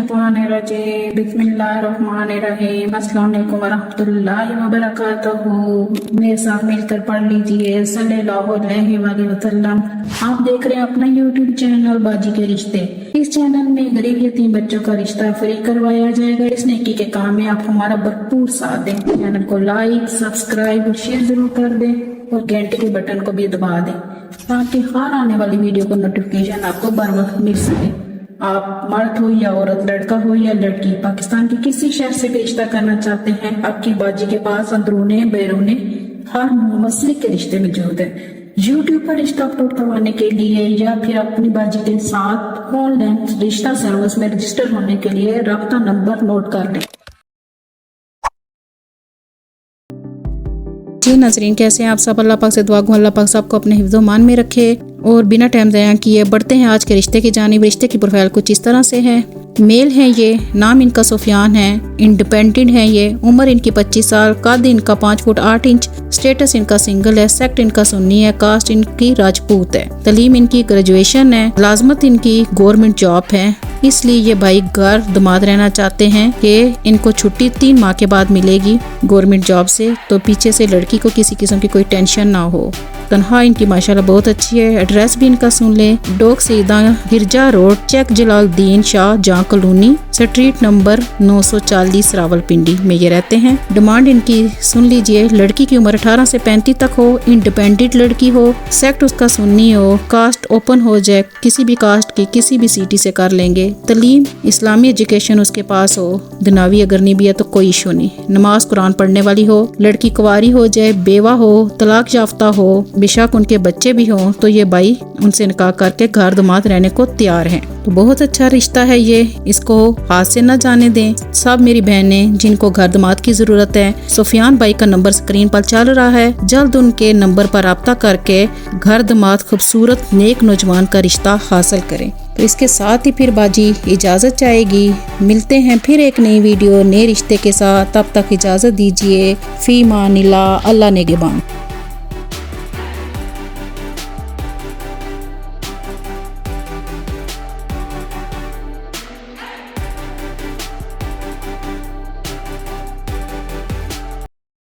मिनश्शैतानिर्रजीम बिस्मिल्लाहिर्रहमानिर्रहीम अस्सलाम वालेकुम वरहमतुल्लाहि वबरकातुहू। मेरे साथ मिलकर पढ़ लीजिए सल्लल्लाहु अलैहि वसल्लम। आप देख रहे हैं अपना यूट्यूब चैनल बाजी के रिश्ते। इस चैनल में गरीब यतीम बच्चों का रिश्ता फ्री करवाया जाएगा। इस नेकी के काम में आप हमारा भरपूर साथ दें। चैनल को लाइक, सब्सक्राइब और शेयर जरूर कर दें और घंटे के बटन को भी दबा दें ताकि हर आने वाली वीडियो को नोटिफिकेशन आपको बर वक्त मिल सके। आप मर्द हो या औरत, लड़का हो या लड़की, पाकिस्तान के किसी शहर से भी रिश्ता करना चाहते हैं, आपकी बाजी के पास अंदरूने बैरूने हर मसले के रिश्ते मौजूद है। यूट्यूब पर रिश्ता अपलोड करवाने के लिए या फिर अपनी बाजी के साथ ऑनलाइन रिश्ता सर्विस में रजिस्टर होने के लिए राब्ता नंबर नोट कर लें। जी नाज़रीन, कैसे हैं आप सब? अल्लाह पाक से दुआ गो अल्लाह पाक सबको अपने हिफ्ज़ो मान में रखे। और बिना टाइम ज़ाया किए बढ़ते हैं आज के रिश्ते की जानिब। रिश्ते की प्रोफाइल कुछ इस तरह से है। मेल है ये, नाम इनका सुफियान है, इंडिपेंडेंट है ये, उम्र इनकी 25 साल, कद इनका 5 फुट 8 इंच, स्टेटस इनका सिंगल है, सेक्ट इनका सुन्नी है, कास्ट इनकी राजपूत है, तलीम इनकी ग्रेजुएशन है, लाजमत इनकी गवर्नमेंट जॉब है। इसलिए ये भाई घर दमाद रहना चाहते हैं कि इनको छुट्टी 3 माह के बाद मिलेगी गवर्नमेंट जॉब से, तो पीछे से लड़की को किसी किस्म की कोई टेंशन ना हो। तनख्वाह इनकी माशाल्लाह बहुत अच्छी है। एड्रेस भी इनका सुन लें, डोक सीधा गिरजा रोड, चेक जलालुद्दीन शाह जहाँ कॉलोनी, स्ट्रीट नंबर 940 रावलपिंडी में ये रहते हैं। डिमांड इनकी सुन लीजिए, लड़की की उम्र 18 से 35 तक हो, इंडिपेंडेंट लड़की हो, सेक्ट उसका सुन्नी हो, कास्ट ओपन हो जाए, किसी भी कास्ट की किसी भी सिटी से कर लेंगे, तलीम इस्लामी एजुकेशन उसके पास हो, दुनियावी अगर नहीं भी है तो कोई इशू नहीं, नमाज कुरान पढ़ने वाली हो, लड़की कुंवारी हो जाए, बेवा हो, तलाक याफ्ता हो, बेशक उनके बच्चे भी हों तो ये भाई उनसे निकाह करके घर दमाद रहने को तैयार हैं। तो बहुत अच्छा रिश्ता है ये, इसको हाथ से न जाने दें। सब मेरी बहनें जिनको घर दमाद की जरूरत है, सुफियान भाई का नंबर स्क्रीन पर चल रहा है, जल्द उनके नंबर पर राब्ता करके घर दमाद खूबसूरत नेक नौजवान का रिश्ता हासिल करें। तो इसके साथ ही फिर बाजी इजाज़त चाहेगी। मिलते हैं फिर एक नई वीडियो नए रिश्ते के साथ। तब तक इजाज़त दीजिए। फी मानिल्लाह, अल्लाह नेगेबान।